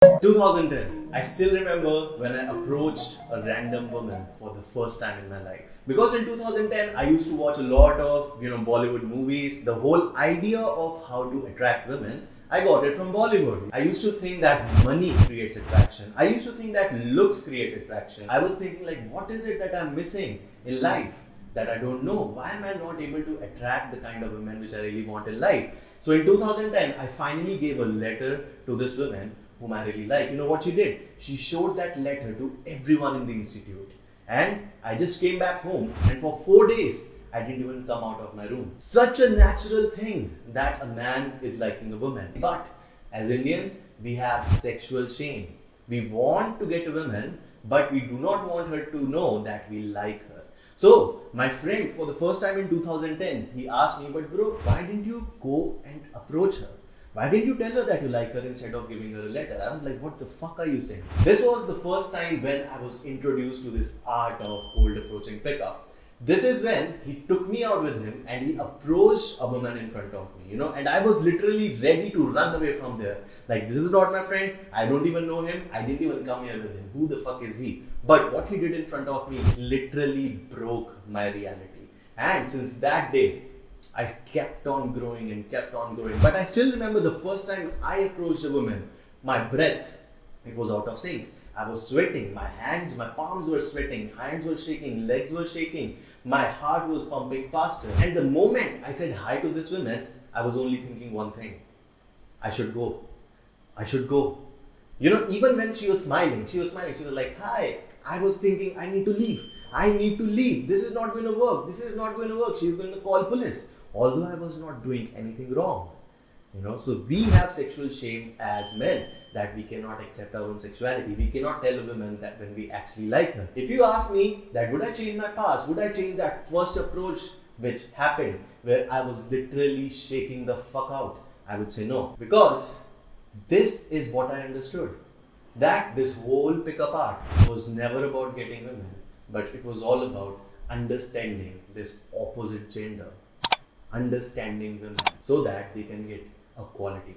2010. I still remember when I approached a random woman for the first time in my life. Because in 2010, I used to watch a lot of Bollywood movies. The whole idea of how to attract women, I got it from Bollywood. I used to think that money creates attraction. I used to think that looks create attraction. I was thinking like, what is it that I'm missing in life that I don't know? Why am I not able to attract the kind of women which I really want in life? So in 2010, I finally gave a letter to this woman whom I really like. You know what she did? She showed that letter to everyone in the institute. And I just came back home, and for 4 days, I didn't even come out of my room. Such a natural thing that a man is liking a woman. But as Indians, we have sexual shame. We want to get a woman, but we do not want her to know that we like her. So, my friend, for the first time in 2010, he asked me, but bro, why didn't you go and approach her? Why didn't you tell her that you like her instead of giving her a letter? I was like, what the fuck are you saying? This was the first time when I was introduced to this art of cold approaching pickup. This is when he took me out with him and he approached a woman in front of me, and I was literally ready to run away from there. Like, this is not my friend, I don't even know him, I didn't even come here with him. Who the fuck is he? But what he did in front of me literally broke my reality. And since that day, I kept on growing and kept on growing. But I still remember the first time I approached a woman, my breath, it was out of sync. I was sweating, my hands, my palms were sweating, hands were shaking, legs were shaking, my heart was pumping faster. And the moment I said hi to this woman, I was only thinking one thing. I should go. I should go. Even when she was smiling, she was like, hi. I was thinking, I need to leave. I need to leave. This is not going to work. This is not going to work. She's going to call police. Although I was not doing anything wrong. So we have sexual shame as men that we cannot accept our own sexuality. We cannot tell a woman that when we actually like her. If you ask me that would I change my past, would I change that first approach which happened where I was literally shaking the fuck out, I would say no. Because this is what I understood. That this whole pickup art was never about getting women, but it was all about understanding this opposite gender, understanding women so that they can get a quality man.